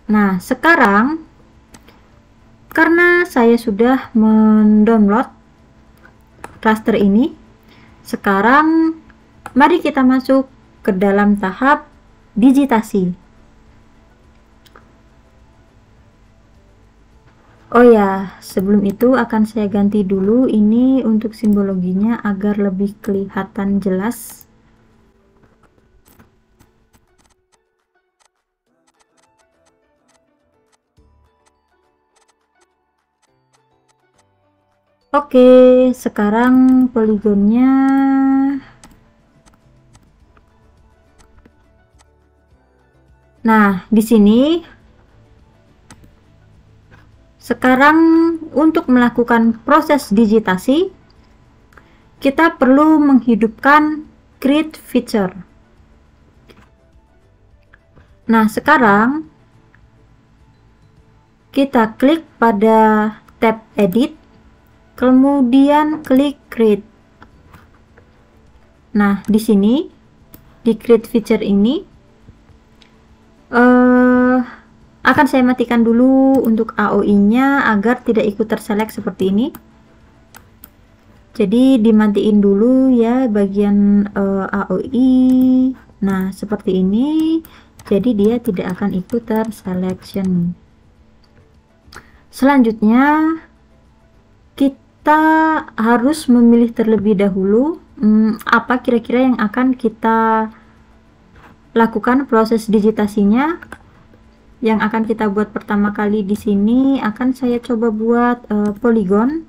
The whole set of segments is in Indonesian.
Nah, sekarang karena saya sudah mendownload raster ini, sekarang mari kita masuk ke dalam tahap digitasi. Oh ya, sebelum itu akan saya ganti dulu ini untuk simbologinya agar lebih kelihatan jelas. Oke, sekarang poligonnya nah, di sini sekarang untuk melakukan proses digitasi kita perlu menghidupkan create feature. Nah, sekarang kita klik pada tab edit, kemudian klik create. Nah, di sini di create feature ini akan saya matikan dulu untuk AOI-nya agar tidak ikut terselect seperti ini. Jadi dimatiin dulu ya bagian AOI. Nah, seperti ini. Jadi dia tidak akan ikut terselection. Selanjutnya kita harus memilih terlebih dahulu apa kira-kira yang akan kita lakukan proses digitasinya. Yang akan kita buat pertama kali di sini akan saya coba buat poligon.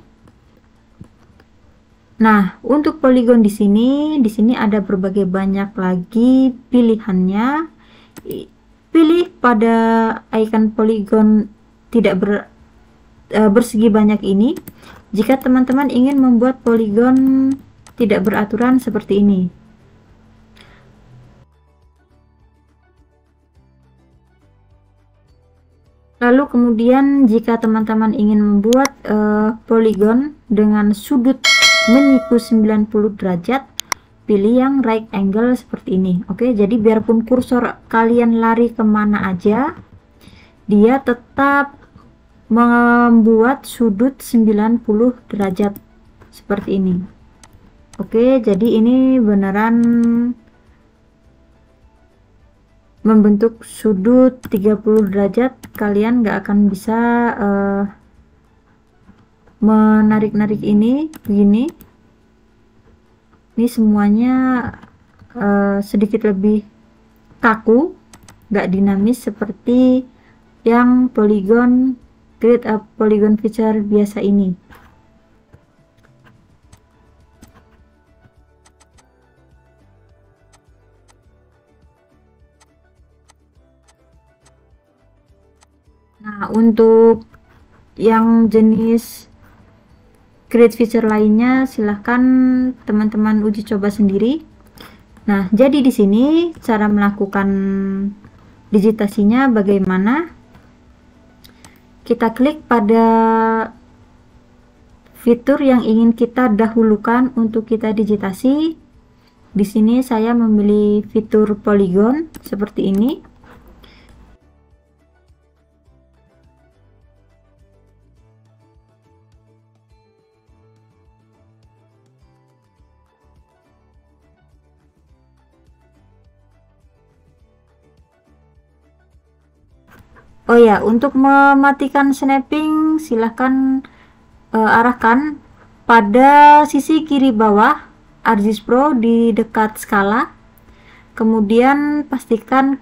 Nah, untuk poligon di sini ada berbagai banyak lagi pilihannya. Pilih pada icon poligon tidak bersegi banyak ini jika teman-teman ingin membuat poligon tidak beraturan seperti ini. Lalu kemudian jika teman-teman ingin membuat poligon dengan sudut menyiku 90 derajat, pilih yang right angle seperti ini. Oke, jadi biarpun kursor kalian lari kemana aja, dia tetap membuat sudut 90 derajat seperti ini. Oke, jadi ini beneran membentuk sudut 30 derajat. Kalian nggak akan bisa menarik-narik ini begini. Ini semuanya sedikit lebih kaku, nggak dinamis seperti yang poligon create a polygon feature biasa ini. Nah, untuk yang jenis create feature lainnya silahkan teman-teman uji coba sendiri. Nah, jadi di sini cara melakukan digitasinya bagaimana? Kita klik pada fitur yang ingin kita dahulukan untuk kita digitasi. Di sini saya memilih fitur poligon seperti ini. Oh ya, untuk mematikan snapping silahkan arahkan pada sisi kiri bawah ArcGIS Pro di dekat skala. Kemudian pastikan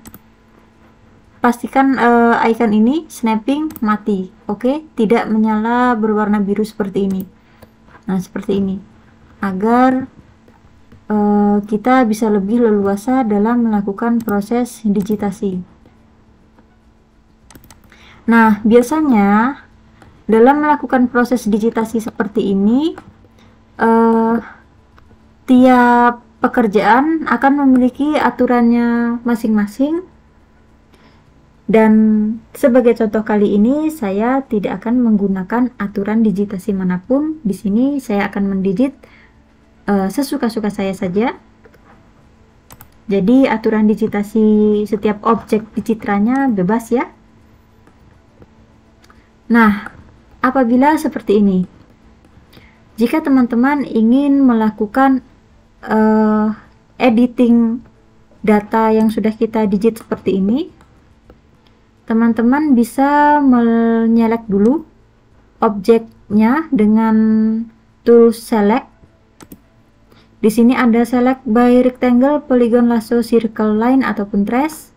icon ini snapping mati. Oke, tidak menyala berwarna biru seperti ini. Nah, seperti ini. Agar kita bisa lebih leluasa dalam melakukan proses digitasi. Nah, biasanya dalam melakukan proses digitasi seperti ini, tiap pekerjaan akan memiliki aturannya masing-masing. Dan sebagai contoh kali ini, saya tidak akan menggunakan aturan digitasi manapun. Di sini saya akan mendigit sesuka-suka saya saja. Jadi aturan digitasi setiap objek di citranya bebas ya. Nah, apabila seperti ini, jika teman-teman ingin melakukan editing data yang sudah kita digit seperti ini, teman-teman bisa menyelect dulu objeknya dengan tool select. Di sini ada select by rectangle, polygon, lasso, circle, line ataupun trace.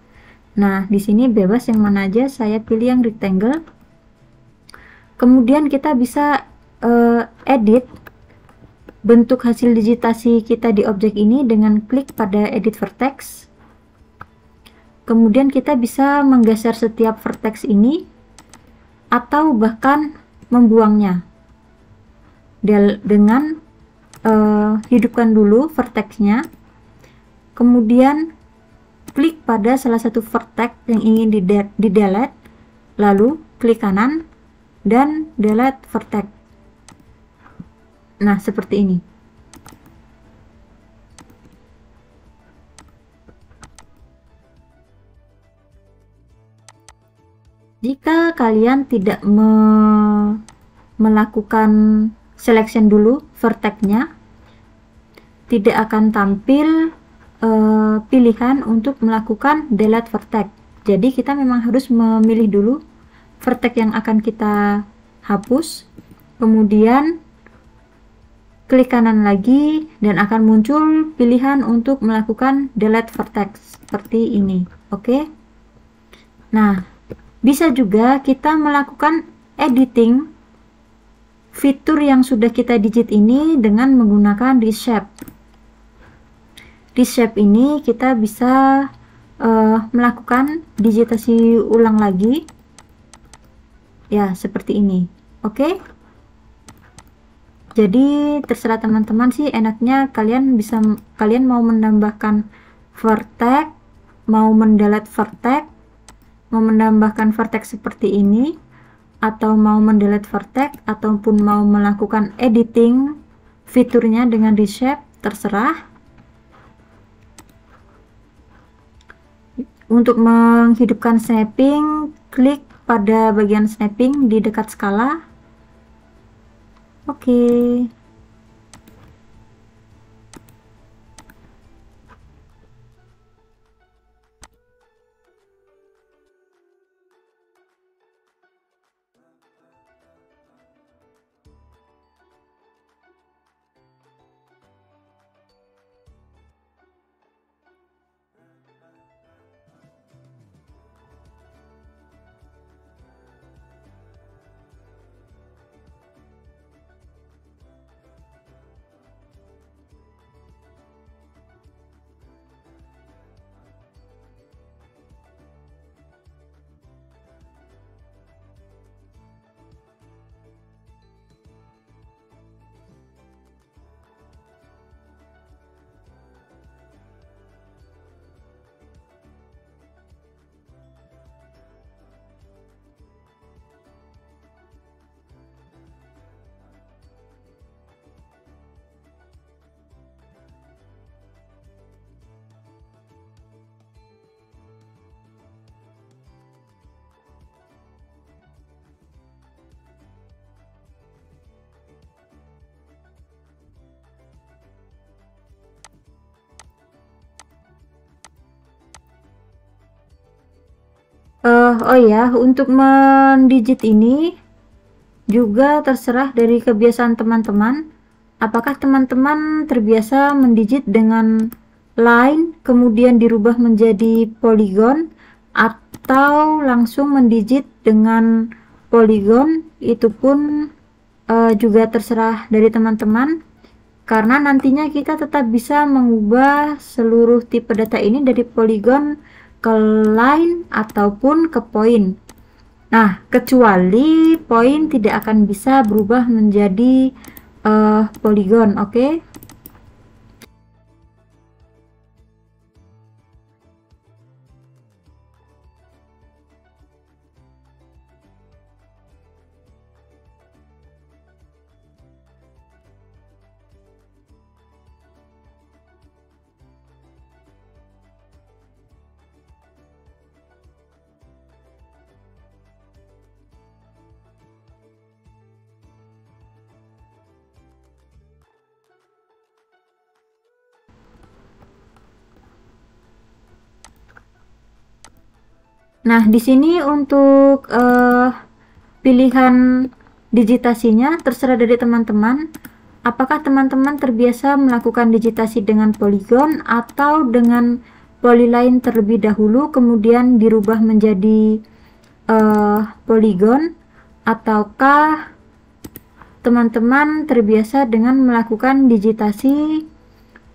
Nah, di sini bebas yang mana aja, saya pilih yang rectangle. Kemudian kita bisa edit bentuk hasil digitasi kita di objek ini dengan klik pada edit vertex. Kemudian kita bisa menggeser setiap vertex ini atau bahkan membuangnya dengan hidupkan dulu vertexnya, kemudian klik pada salah satu vertex yang ingin di delete, lalu klik kanan dan delete vertex. Nah, seperti ini. Jika kalian tidak melakukan selection dulu vertexnya, tidak akan tampil pilihan untuk melakukan delete vertex. Jadi kita memang harus memilih dulu vertex yang akan kita hapus, kemudian klik kanan lagi dan akan muncul pilihan untuk melakukan delete vertex seperti ini. Oke. Nah, bisa juga kita melakukan editing fitur yang sudah kita digit ini dengan menggunakan reshape. Reshape ini kita bisa melakukan digitasi ulang lagi, ya seperti ini. Oke. Jadi terserah teman-teman sih, enaknya kalian mau menambahkan vertex, mau mendelete vertex, mau menambahkan vertex seperti ini, atau mau mendelete vertex, ataupun mau melakukan editing fiturnya dengan reshape, terserah. Untuk menghidupkan snapping, klik pada bagian snapping di dekat skala. Oke. Oh ya, untuk mendigit ini juga terserah dari kebiasaan teman-teman. Apakah teman-teman terbiasa mendigit dengan line kemudian dirubah menjadi polygon, atau langsung mendigit dengan polygon? Itu pun juga terserah dari teman-teman, karena nantinya kita tetap bisa mengubah seluruh tipe data ini dari polygon ke line ataupun ke point. Nah, kecuali point tidak akan bisa berubah menjadi polygon. Oke. Nah, di sini untuk pilihan digitasinya terserah dari teman-teman. Apakah teman-teman terbiasa melakukan digitasi dengan poligon atau dengan polyline terlebih dahulu kemudian dirubah menjadi poligon, ataukah teman-teman terbiasa dengan melakukan digitasi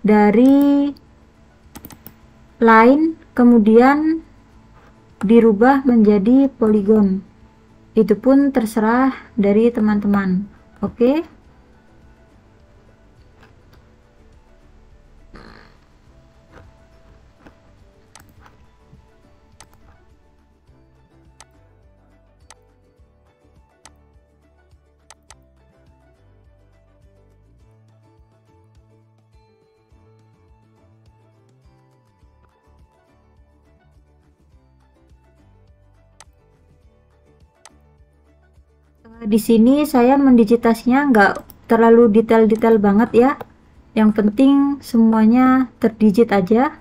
dari line kemudian dirubah menjadi poligon? Itu pun terserah dari teman-teman. Oke. Di sini saya mendigitasinya nggak terlalu detail-detail banget ya. Yang penting semuanya terdigit aja.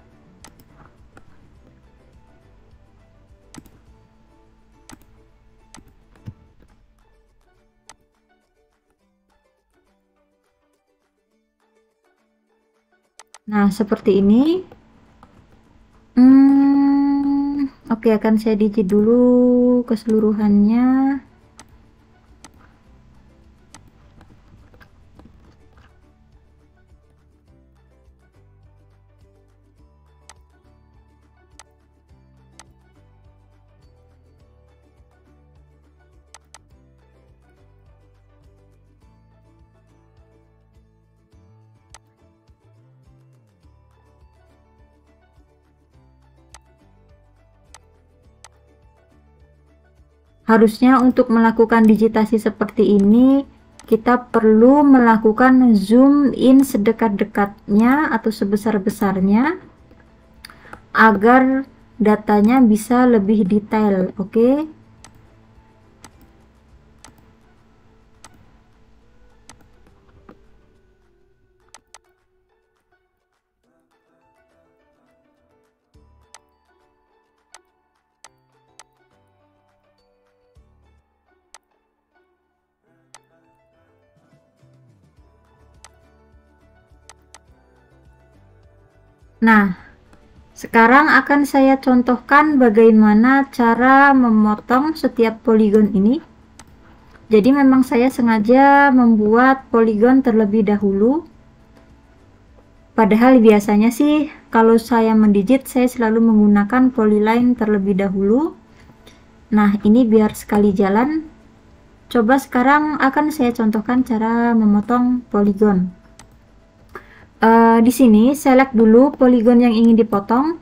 Nah, seperti ini. Oke, akan saya digit dulu keseluruhannya. Harusnya untuk melakukan digitasi seperti ini, kita perlu melakukan zoom in sedekat-dekatnya atau sebesar-besarnya agar datanya bisa lebih detail. Oke. Nah, sekarang akan saya contohkan bagaimana cara memotong setiap poligon ini. Jadi memang saya sengaja membuat poligon terlebih dahulu. Padahal biasanya sih kalau saya mendigit saya selalu menggunakan polyline terlebih dahulu. Nah, ini biar sekali jalan. Coba sekarang akan saya contohkan cara memotong poligon. Di sini select dulu poligon yang ingin dipotong.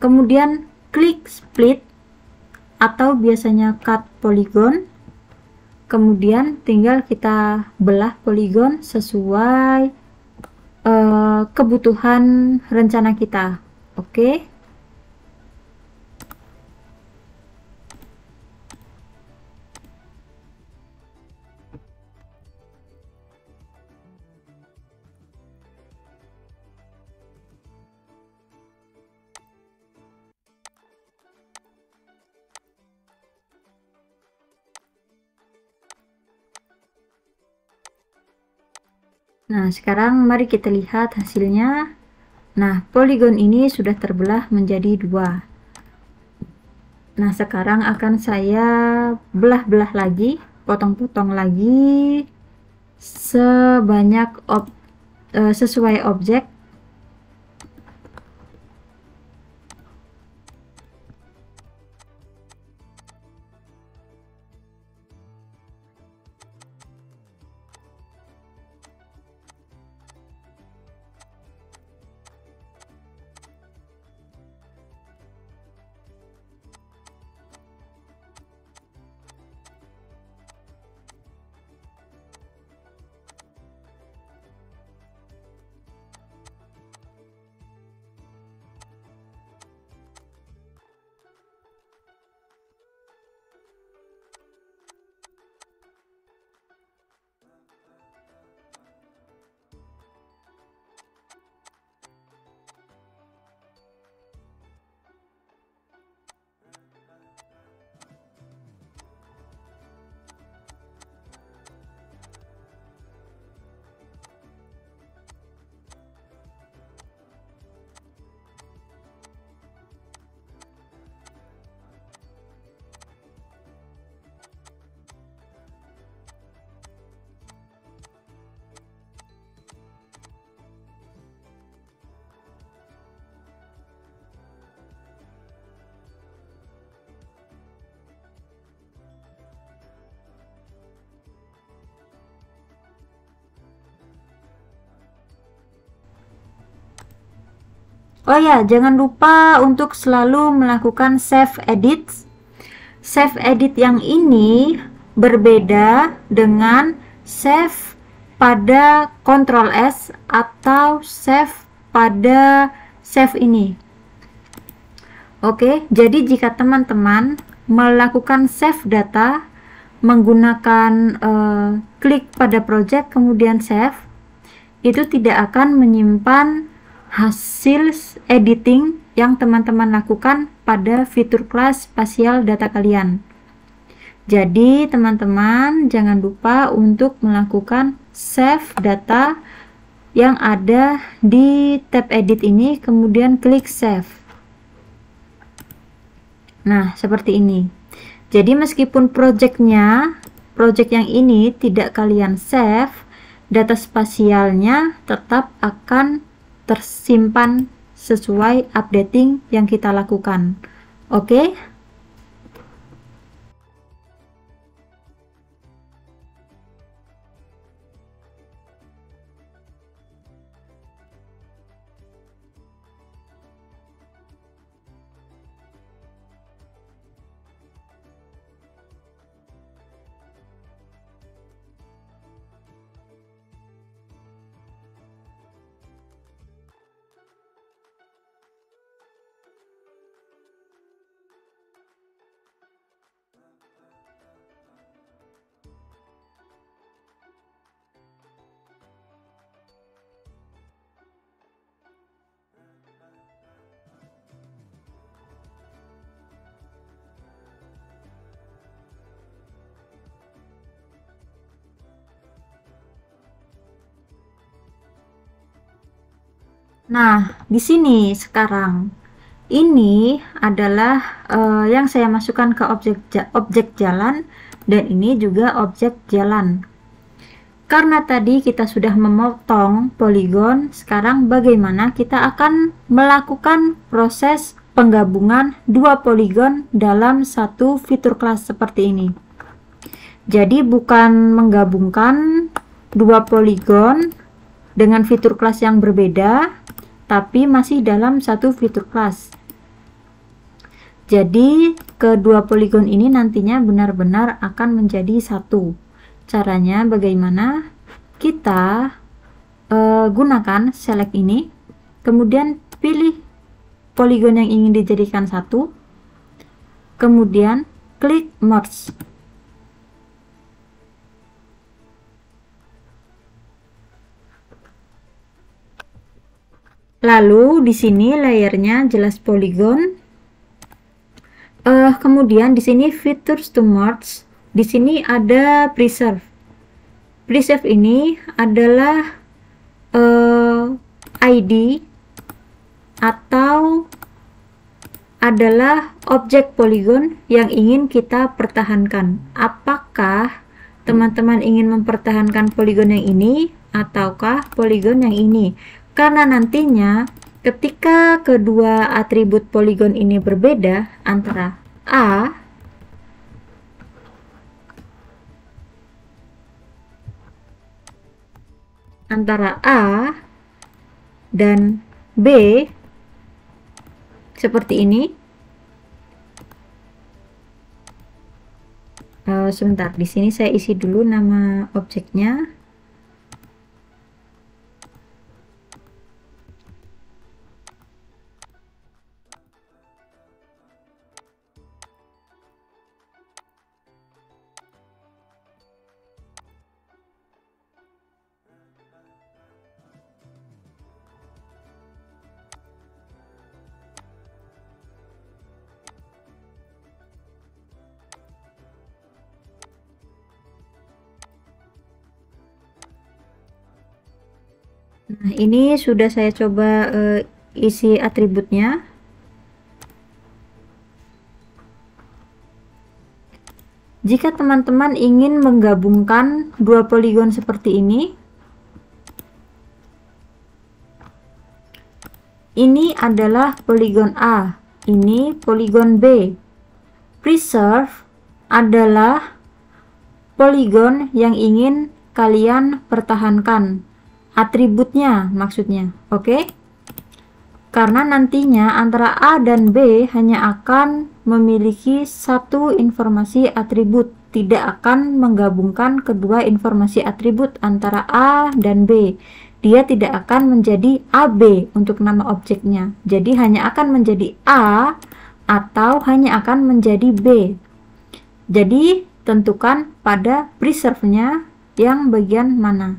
Kemudian klik split atau biasanya cut polygon. Kemudian tinggal kita belah poligon sesuai kebutuhan rencana kita. Oke. Nah, sekarang mari kita lihat hasilnya. Nah, poligon ini sudah terbelah menjadi dua. Nah, sekarang akan saya belah-belah lagi, potong-potong lagi sebanyak sesuai objek. Oh ya, jangan lupa untuk selalu melakukan save edit. Save edit yang ini berbeda dengan save pada Ctrl S atau save pada save ini. Oke, jadi jika teman-teman melakukan save data menggunakan klik pada project kemudian save, itu tidak akan menyimpan hasil editing yang teman-teman lakukan pada fitur kelas spasial data kalian. Jadi teman-teman jangan lupa untuk melakukan save data yang ada di tab edit ini, kemudian klik save. Nah, seperti ini. Jadi meskipun project yang ini tidak kalian save, data spasialnya tetap akan tersimpan sesuai updating yang kita lakukan. Oke? Nah, di sini sekarang ini adalah yang saya masukkan ke objek jalan, dan ini juga objek jalan. Karena tadi kita sudah memotong poligon, sekarang bagaimana kita akan melakukan proses penggabungan dua poligon dalam satu fitur kelas seperti ini. Jadi bukan menggabungkan dua poligon dengan fitur kelas yang berbeda, tapi masih dalam satu fitur kelas. Jadi kedua poligon ini nantinya benar-benar akan menjadi satu. Caranya bagaimana? Kita gunakan select ini, kemudian pilih poligon yang ingin dijadikan satu, kemudian klik merge. Lalu di sini layernya jelas poligon. Kemudian di sini features to merge. Di sini ada preserve. Preserve ini adalah ID atau adalah objek poligon yang ingin kita pertahankan. Apakah teman-teman ingin mempertahankan poligon yang ini ataukah poligon yang ini? Karena nantinya ketika kedua atribut poligon ini berbeda antara A dan B seperti ini. Sebentar, di sini saya isi dulu nama objeknya. Nah, ini sudah saya coba isi atributnya. Jika teman-teman ingin menggabungkan dua poligon seperti ini adalah poligon A, ini poligon B. Preserve adalah poligon yang ingin kalian pertahankan, atributnya maksudnya. Oke? karena nantinya antara A dan B hanya akan memiliki satu informasi atribut, tidak akan menggabungkan kedua informasi atribut antara A dan B. Dia tidak akan menjadi AB untuk nama objeknya, jadi hanya akan menjadi A atau hanya akan menjadi B. Jadi tentukan pada preserve-nya yang bagian mana.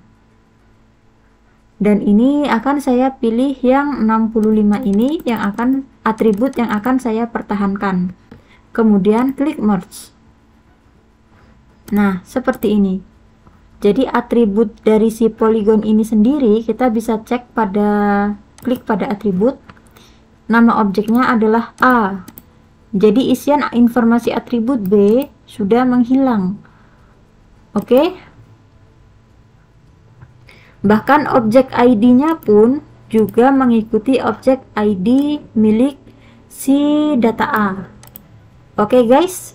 Dan ini akan saya pilih yang 65 ini, yang akan atribut yang akan saya pertahankan. Kemudian klik merge. Nah, seperti ini. Jadi atribut dari si poligon ini sendiri kita bisa cek pada klik pada atribut. Nama objeknya adalah A. Jadi isian informasi atribut B sudah menghilang. Oke? Bahkan objek ID-nya pun juga mengikuti objek ID milik si data A. Oke guys.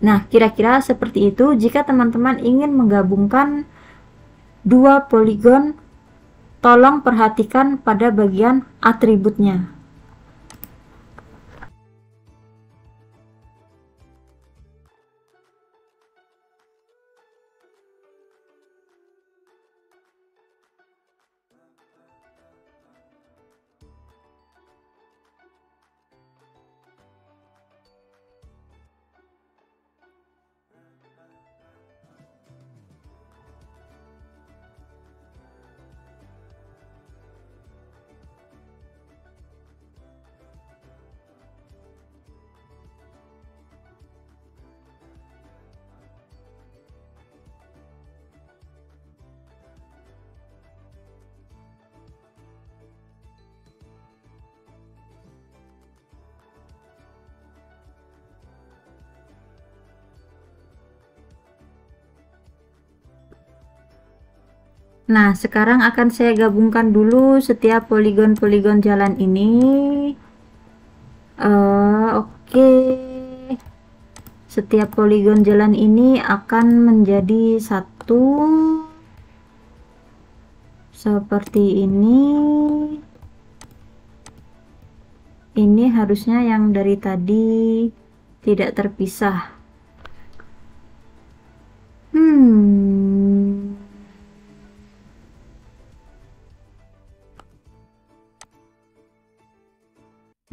Nah, kira-kira seperti itu jika teman-teman ingin menggabungkan dua poligon. Tolong perhatikan pada bagian atributnya. Nah, sekarang akan saya gabungkan dulu setiap poligon-poligon jalan ini. Oke. Setiap poligon jalan ini akan menjadi satu. Seperti ini. Ini harusnya yang dari tadi tidak terpisah.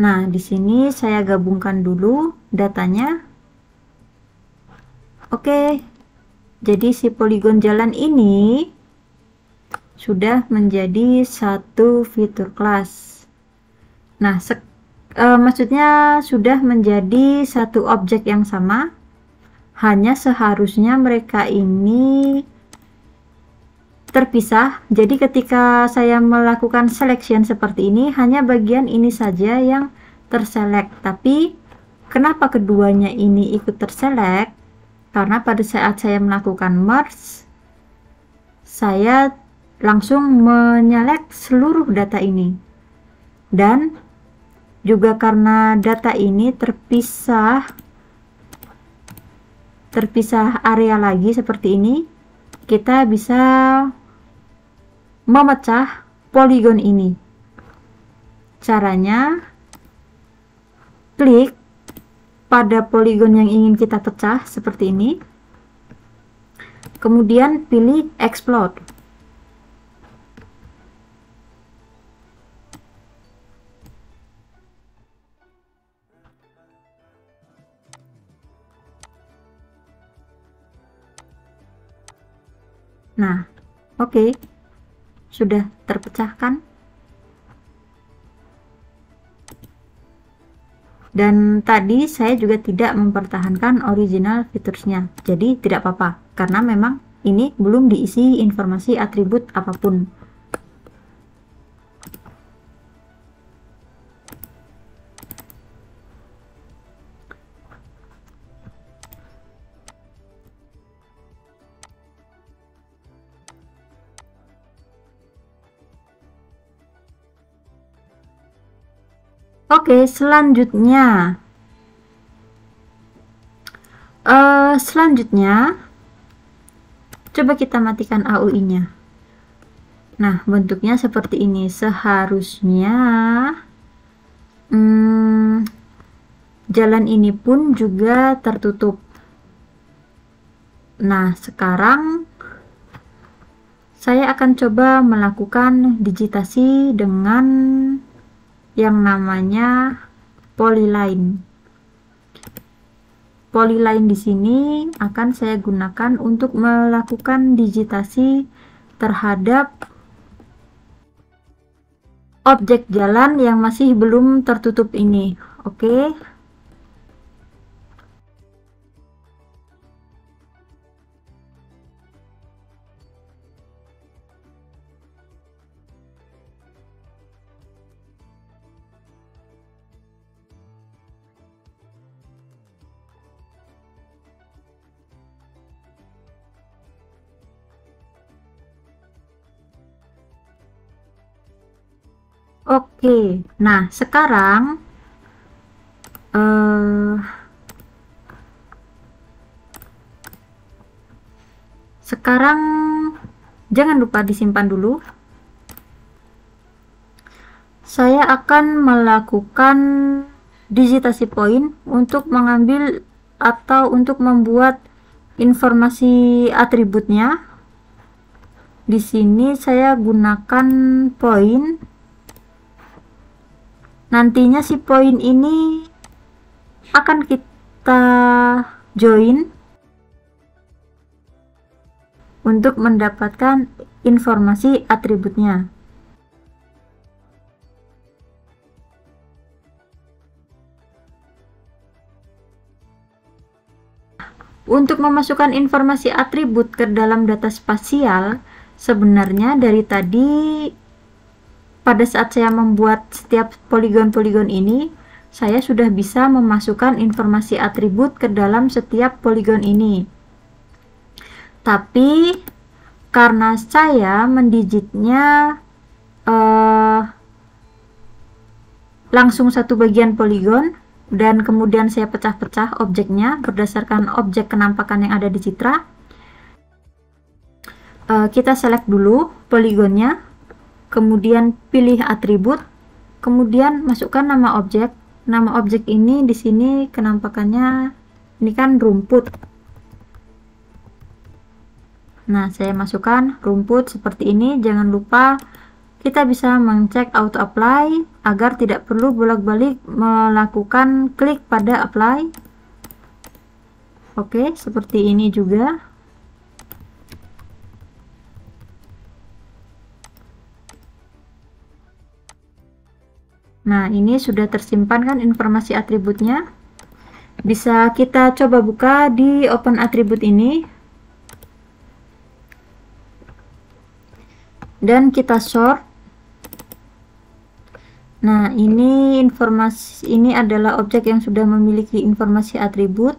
Nah, di sini saya gabungkan dulu datanya. Oke. Jadi si poligon jalan ini sudah menjadi satu fitur kelas. Nah, maksudnya sudah menjadi satu objek yang sama. Hanya seharusnya mereka ini terpisah. Jadi ketika saya melakukan selection seperti ini, hanya bagian ini saja yang terselect. Tapi kenapa keduanya ini ikut terselect? Karena pada saat saya melakukan merge, saya langsung menyelect seluruh data ini. Dan juga karena data ini terpisah area lagi seperti ini, kita bisa memecah poligon ini. Caranya, klik pada poligon yang ingin kita pecah seperti ini, kemudian pilih explode. Nah, oke. Sudah terpecahkan. Dan tadi saya juga tidak mempertahankan original featuresnya, jadi tidak apa-apa karena memang ini belum diisi informasi atribut apapun. Oke, selanjutnya coba kita matikan AUI-nya. Nah, bentuknya seperti ini. Seharusnya jalan ini pun juga tertutup. Nah, sekarang saya akan coba melakukan digitasi dengan yang namanya polyline. Polyline di sini akan saya gunakan untuk melakukan digitasi terhadap objek jalan yang masih belum tertutup ini. Oke. Oke, nah sekarang jangan lupa disimpan dulu. Saya akan melakukan digitasi poin untuk mengambil atau untuk membuat informasi atributnya. Di sini saya gunakan poin. Nantinya si poin ini akan kita join untuk mendapatkan informasi atributnya. Untuk memasukkan informasi atribut ke dalam data spasial, sebenarnya dari tadi pada saat saya membuat setiap poligon-poligon ini, saya sudah bisa memasukkan informasi atribut ke dalam setiap poligon ini. Tapi karena saya mendigitnya langsung satu bagian poligon dan kemudian saya pecah-pecah objeknya berdasarkan objek kenampakan yang ada di citra, kita select dulu poligonnya, kemudian pilih atribut, kemudian masukkan nama objek. Nama objek ini di sini kenampakannya ini kan rumput. Nah, saya masukkan rumput seperti ini. Jangan lupa kita bisa mengecek auto apply agar tidak perlu bolak-balik melakukan klik pada apply. Oke, seperti ini juga. Nah, ini sudah tersimpan kan informasi atributnya. Bisa kita coba buka di open atribut ini. Dan kita sort. Nah, ini informasi ini adalah objek yang sudah memiliki informasi atribut.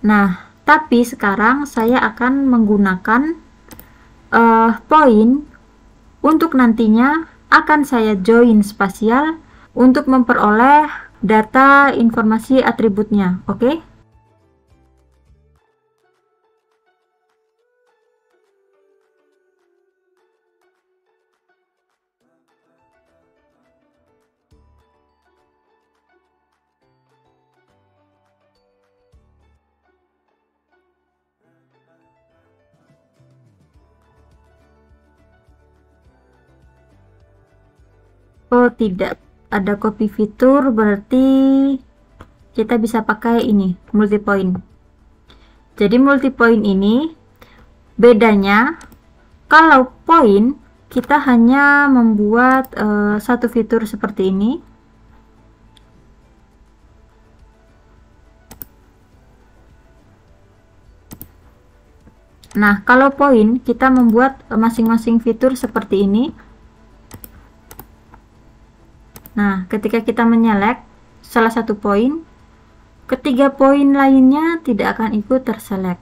Nah, tapi sekarang saya akan menggunakan poin untuk nantinya akan saya join spasial untuk memperoleh data informasi atributnya. Oke? Oh, tidak ada copy fitur, berarti kita bisa pakai ini, multi point. Jadi multi point ini bedanya, kalau point kita hanya membuat satu fitur seperti ini. Nah, kalau point kita membuat masing-masing fitur seperti ini. Nah, ketika kita menyelect salah satu poin, ketiga poin lainnya tidak akan ikut terselect.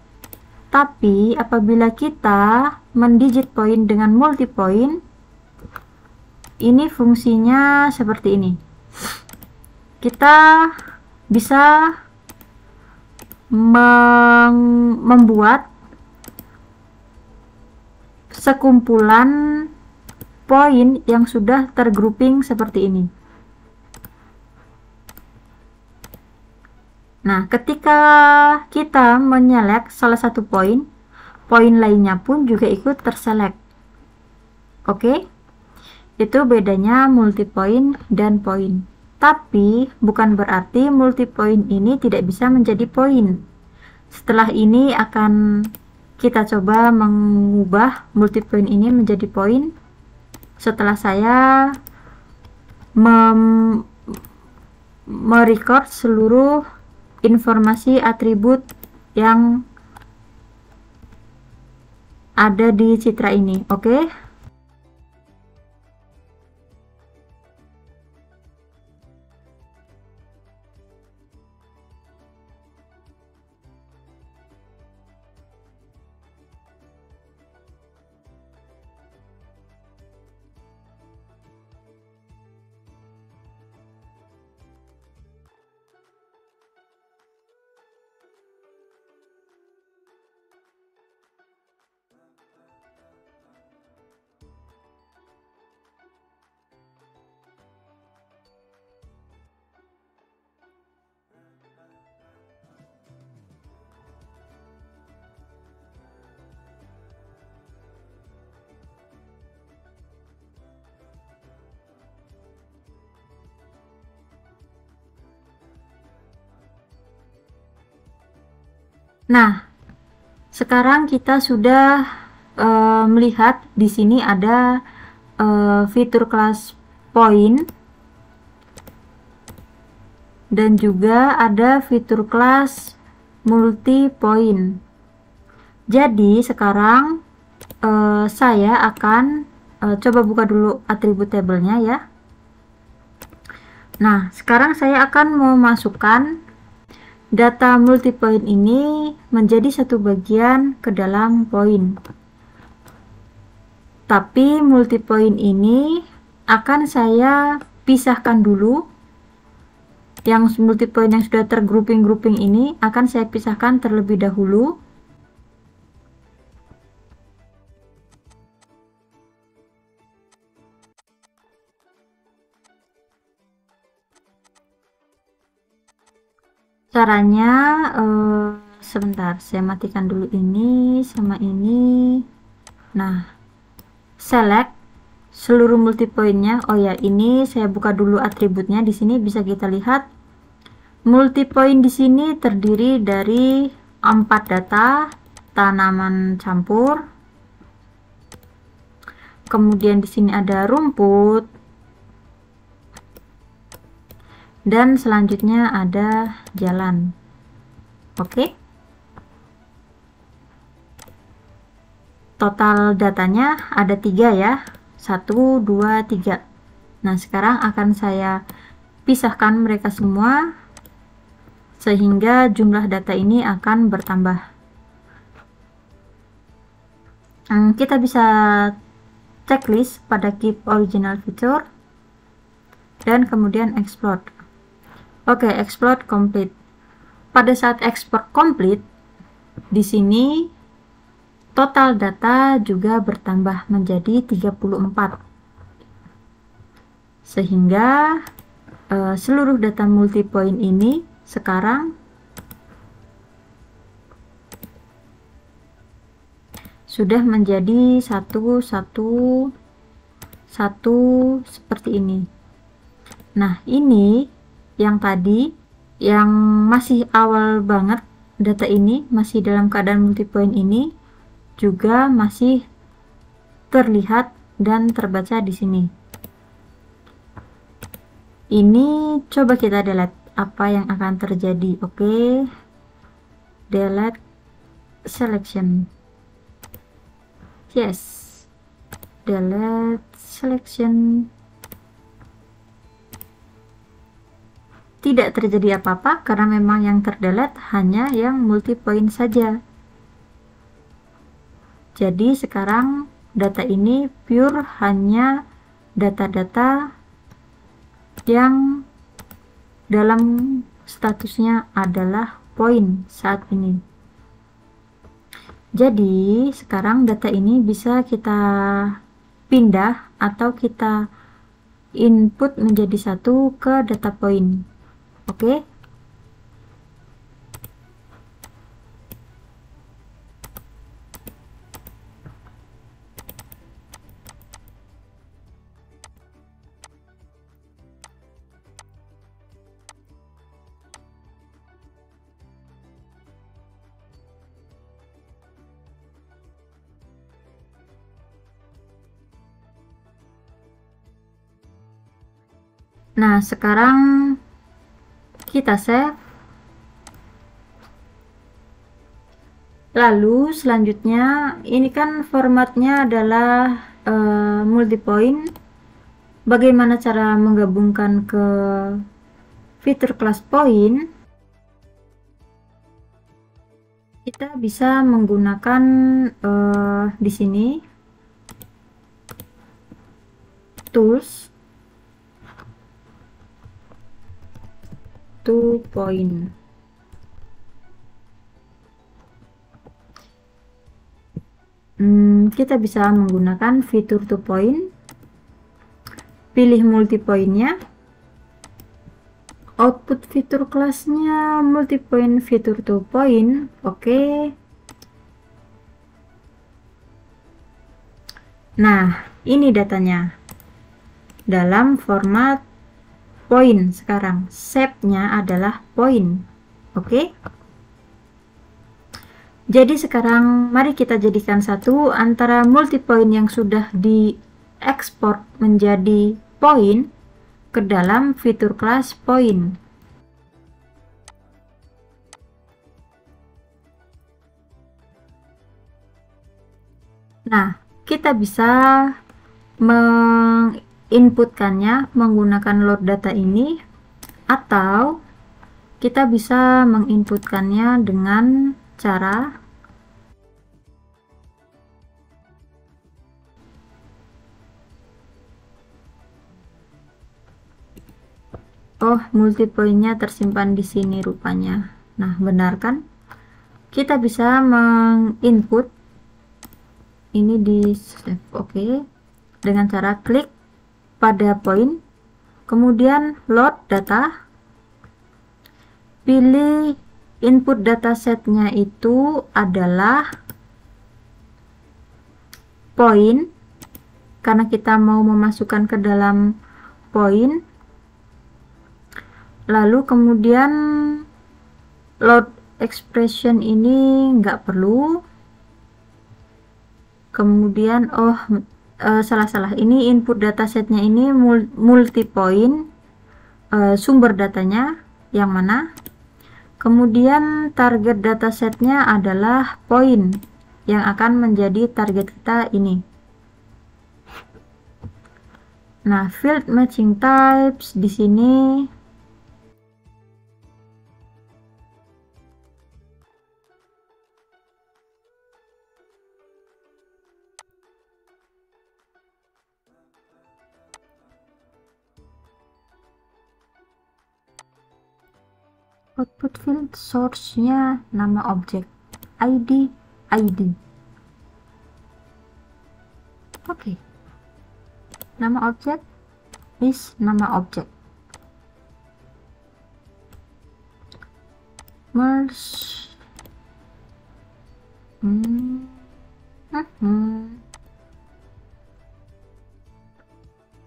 Tapi apabila kita mendigit poin dengan multi point, ini fungsinya seperti ini. Kita bisa membuat sekumpulan poin yang sudah tergrouping seperti ini. Nah, ketika kita menyelek salah satu poin, poin lainnya pun juga ikut terselect. Oke? Itu bedanya multipoint dan poin. Tapi bukan berarti multipoint ini tidak bisa menjadi poin. Setelah ini akan kita coba mengubah multipoint ini menjadi poin. Setelah saya merecord seluruh informasi atribut yang ada di citra ini. Oke? Nah, sekarang kita sudah melihat di sini ada fitur kelas point dan juga ada fitur kelas multi point. Jadi sekarang saya akan coba buka dulu atribut tabelnya ya. Nah, sekarang saya akan memasukkan data multipoint ini menjadi satu bagian ke dalam poin. Tapi multipoint ini akan saya pisahkan dulu. Yang multipoint yang sudah tergrouping-grouping ini akan saya pisahkan terlebih dahulu. Caranya sebentar, saya matikan dulu ini sama ini. Nah, select seluruh multipointnya. Oh ya, ini saya buka dulu atributnya. Di sini bisa kita lihat multipoint di sini terdiri dari 4 data tanaman campur. Kemudian di sini ada rumput. Dan selanjutnya ada jalan. Oke. Total datanya ada 3 ya. 1, 2, 3. Nah, sekarang akan saya pisahkan mereka semua sehingga jumlah data ini akan bertambah. Kita bisa checklist pada keep original feature dan kemudian explode. Oke, explode complete. Pada saat export complete, di sini total data juga bertambah menjadi 34. Sehingga seluruh data multipoint ini sekarang sudah menjadi satu seperti ini. Nah, ini yang tadi yang masih awal banget, data ini masih dalam keadaan multipoint ini juga masih terlihat dan terbaca di sini. Ini coba kita delete, apa yang akan terjadi. Oke, delete selection. Yes, delete selection. Tidak terjadi apa-apa karena memang yang terdelete hanya yang multipoint saja. Jadi sekarang data ini pure hanya data-data yang dalam statusnya adalah poin saat ini. Jadi sekarang data ini bisa kita pindah atau kita input menjadi satu ke data point. Oke. Nah, sekarang kita save. Lalu selanjutnya, ini kan formatnya adalah multi-point. Bagaimana cara menggabungkan ke fitur class point? Kita bisa menggunakan di sini tools, to point. Kita bisa menggunakan fitur to point, pilih multi pointnya, output fitur kelasnya multi point fitur to point. Oke. Nah, ini datanya dalam format point. Sekarang shape-nya adalah point. Oke. Jadi sekarang mari kita jadikan satu antara multi point yang sudah diekspor menjadi point ke dalam fitur kelas point. Nah, kita bisa menginputkannya menggunakan load data ini, atau kita bisa menginputkannya dengan cara multi point-nya tersimpan di sini rupanya. Nah, benar kan? Kita bisa menginput ini di save. Oke. Dengan cara klik pada point, kemudian load data, pilih input datasetnya itu adalah point, karena kita mau memasukkan ke dalam point. Lalu kemudian load expression ini nggak perlu. Kemudian salah ini input datasetnya ini multi point, sumber datanya yang mana. Kemudian target datasetnya adalah point yang akan menjadi target kita ini. Nah, field matching types di sini output field source-nya nama objek, ID. Oke. Nama objek is nama objek. Merge.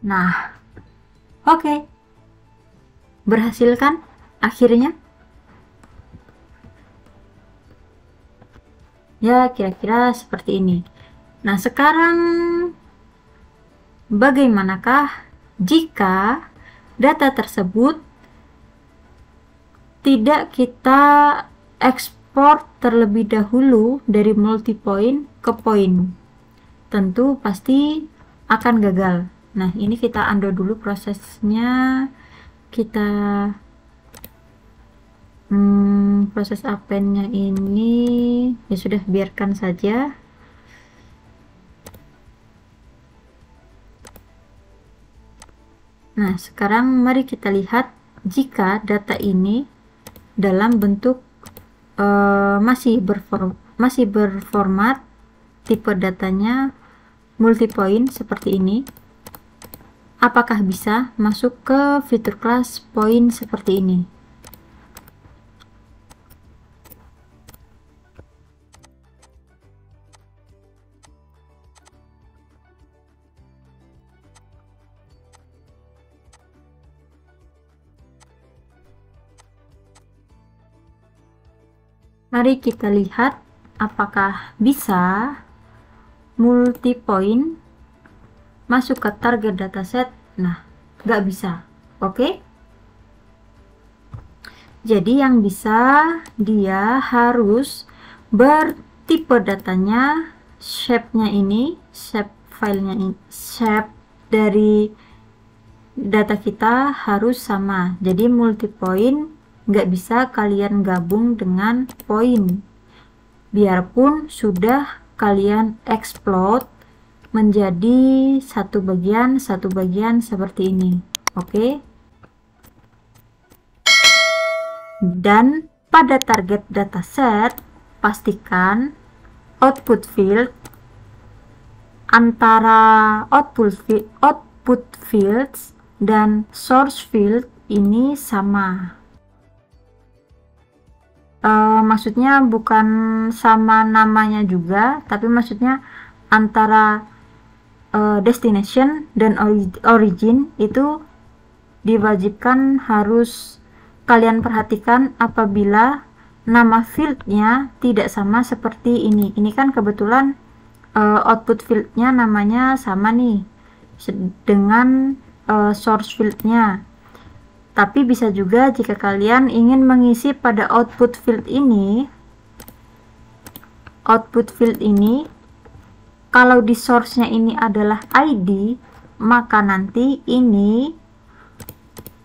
Nah, oke. Berhasil kan akhirnya? Ya, kira-kira seperti ini. Nah, sekarang bagaimanakah jika data tersebut tidak kita ekspor terlebih dahulu dari multi point ke point? Tentu pasti akan gagal. Nah, ini kita undo dulu prosesnya. Kita proses append-nya ini ya sudah, biarkan saja. Nah, sekarang mari kita lihat jika data ini dalam bentuk masih masih berformat tipe datanya multipoint seperti ini, apakah bisa masuk ke fitur kelas point seperti ini? Mari kita lihat apakah bisa multipoint masuk ke target dataset. Nah, nggak bisa. Oke? Jadi yang bisa, dia harus bertipe datanya, shape-nya ini, shape filenya ini, shape dari data kita harus sama. Jadi multipoint nggak bisa kalian gabung dengan point, biarpun sudah kalian explode menjadi satu bagian seperti ini. Oke. Dan pada target dataset, pastikan output field antara output fields dan source field ini sama. Maksudnya bukan sama namanya juga, tapi maksudnya antara destination dan origin itu diwajibkan harus kalian perhatikan apabila nama fieldnya tidak sama seperti ini. Ini kan kebetulan output fieldnya namanya sama nih dengan source fieldnya. Tapi bisa juga jika kalian ingin mengisi pada output field ini, kalau di source-nya ini adalah ID, maka nanti ini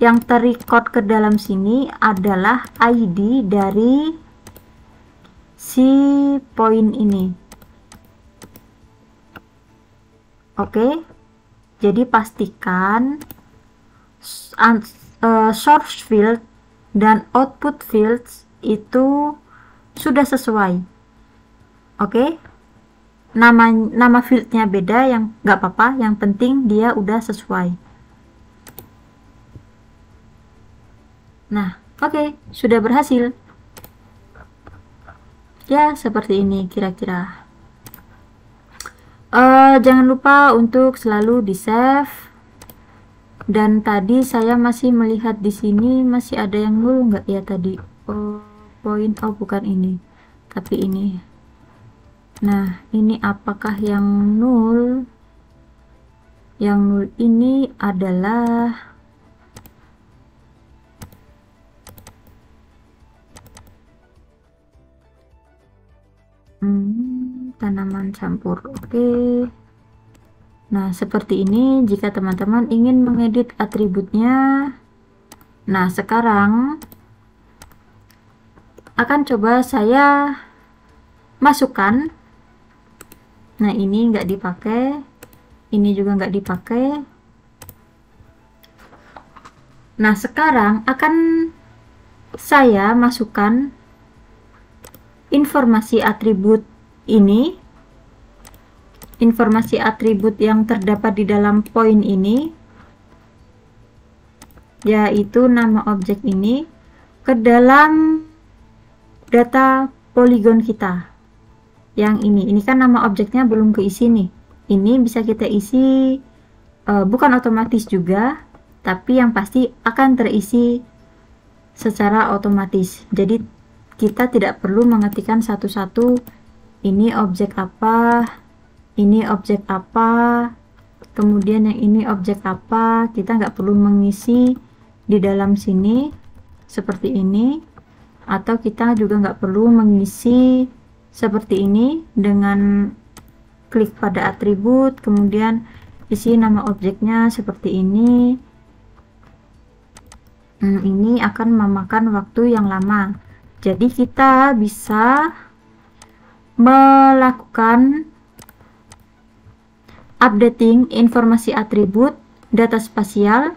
yang terrecord ke dalam sini adalah ID dari si point ini. Oke, jadi pastikan source field dan output fields itu sudah sesuai. Oke, nama fieldnya beda, yang nggak apa-apa, yang penting dia udah sesuai. Nah, oke, sudah berhasil ya, seperti ini kira-kira. Jangan lupa untuk selalu di save. Dan tadi saya masih melihat di sini masih ada yang nol nggak ya tadi? Point, bukan ini, tapi ini. Nah, ini apakah yang nol? Yang nol ini adalah tanaman campur. Oke. Nah, seperti ini jika teman-teman ingin mengedit atributnya. Nah, sekarang akan coba saya masukkan. Nah, ini nggak dipakai, ini juga nggak dipakai. Nah, sekarang akan saya masukkan informasi atribut ini, informasi atribut yang terdapat di dalam point ini, yaitu nama objek ini, ke dalam data poligon kita yang ini kan nama objeknya belum keisi nih. Ini bisa kita isi bukan otomatis juga, tapi yang pasti akan terisi secara otomatis. Jadi kita tidak perlu mengetikkan satu-satu, ini objek apa, ini objek apa, kemudian yang ini objek apa. Kita nggak perlu mengisi di dalam sini seperti ini, atau kita juga nggak perlu mengisi seperti ini dengan klik pada atribut kemudian isi nama objeknya seperti ini. Ini akan memakan waktu yang lama. Jadi kita bisa melakukan updating informasi atribut data spasial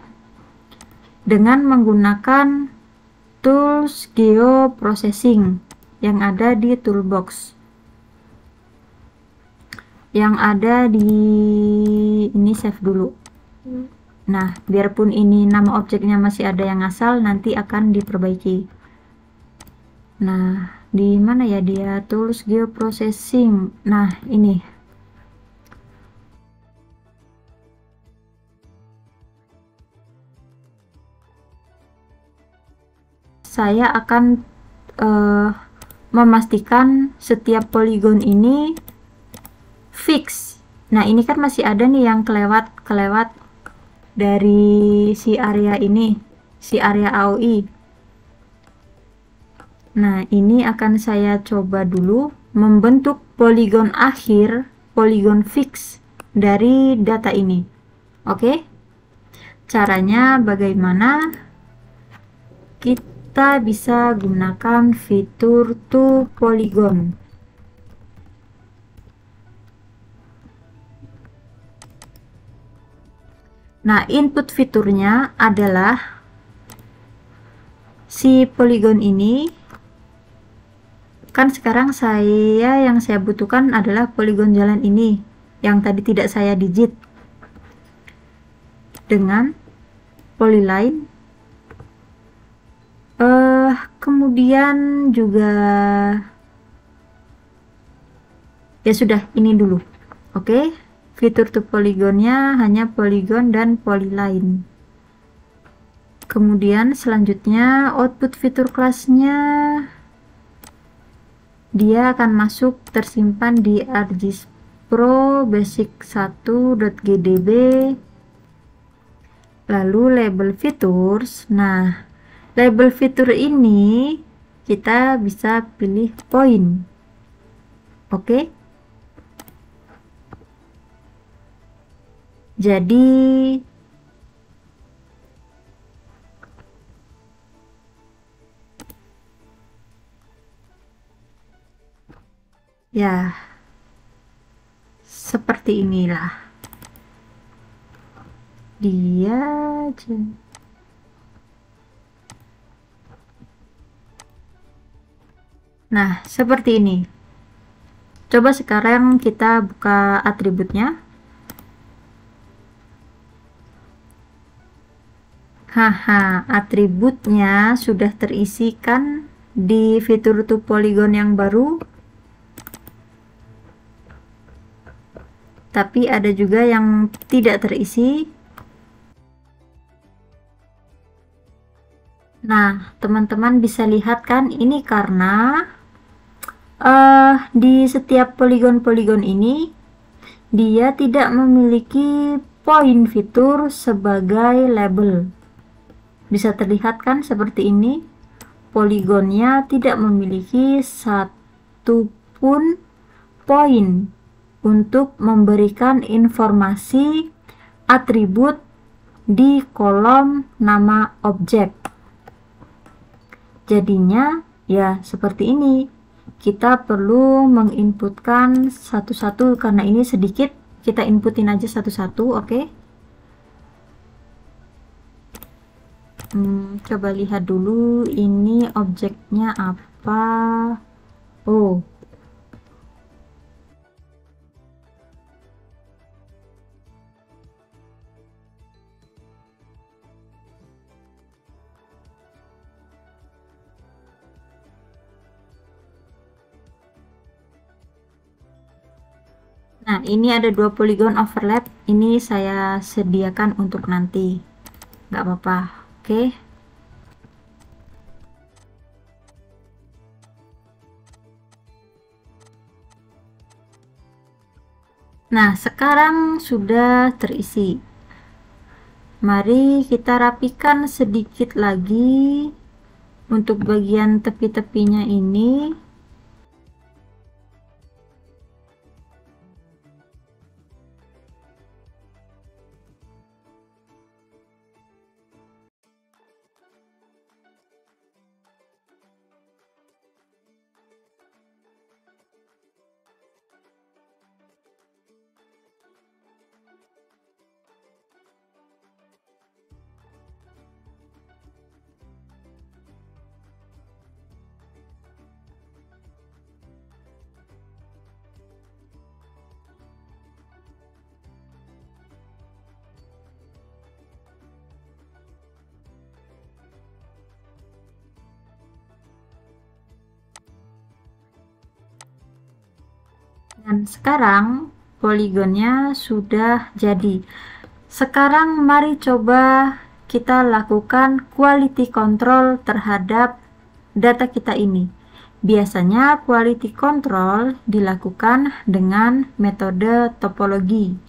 dengan menggunakan tools geoprocessing yang ada di toolbox. yang ada di ini save dulu. Nah, biarpun ini nama objeknya masih ada yang asal, nanti akan diperbaiki. Nah, di mana ya dia? Tools geoprocessing. Nah, ini. Saya akan memastikan setiap poligon ini fix. Nah, ini kan masih ada nih yang kelewat dari si area ini, si area AOI. Nah, ini akan saya coba dulu membentuk poligon akhir, poligon fix dari data ini. Oke? Caranya bagaimana? Kita bisa gunakan fitur to polygon. Nah, input fiturnya adalah si poligon ini. Kan sekarang yang saya butuhkan adalah poligon jalan ini yang tadi tidak saya digit dengan polyline. Kemudian juga ya sudah, ini dulu. Oke, fitur to polygonnya hanya polygon dan polyline. Kemudian selanjutnya output fitur kelasnya dia akan masuk tersimpan di ArcGIS Pro basic 1.gdb. Lalu label features. Nah, label fitur ini kita bisa pilih point. Oke. Jadi ya seperti inilah dia. Nah, seperti ini. Coba sekarang kita buka atributnya. Haha, atributnya sudah terisikan di fitur to polygon yang baru. Tapi ada juga yang tidak terisi. Nah, teman-teman bisa lihat kan, ini karena di setiap poligon-poligon ini dia tidak memiliki point fitur sebagai label. Bisa terlihat kan seperti ini, poligonnya tidak memiliki satupun poin untuk memberikan informasi atribut di kolom nama objek. Jadinya ya seperti ini, kita perlu menginputkan satu-satu karena ini sedikit, kita inputin aja satu-satu. Oke. Coba lihat dulu ini objeknya apa. Oh, nah ini ada 2 poligon overlap, ini saya sediakan untuk nanti, nggak apa-apa. Oke. Nah, sekarang sudah terisi. Mari kita rapikan sedikit lagi untuk bagian tepi-tepinya ini. Dan sekarang poligonnya sudah jadi. Sekarang mari coba kita lakukan quality control terhadap data kita ini. Biasanya quality control dilakukan dengan metode topologi.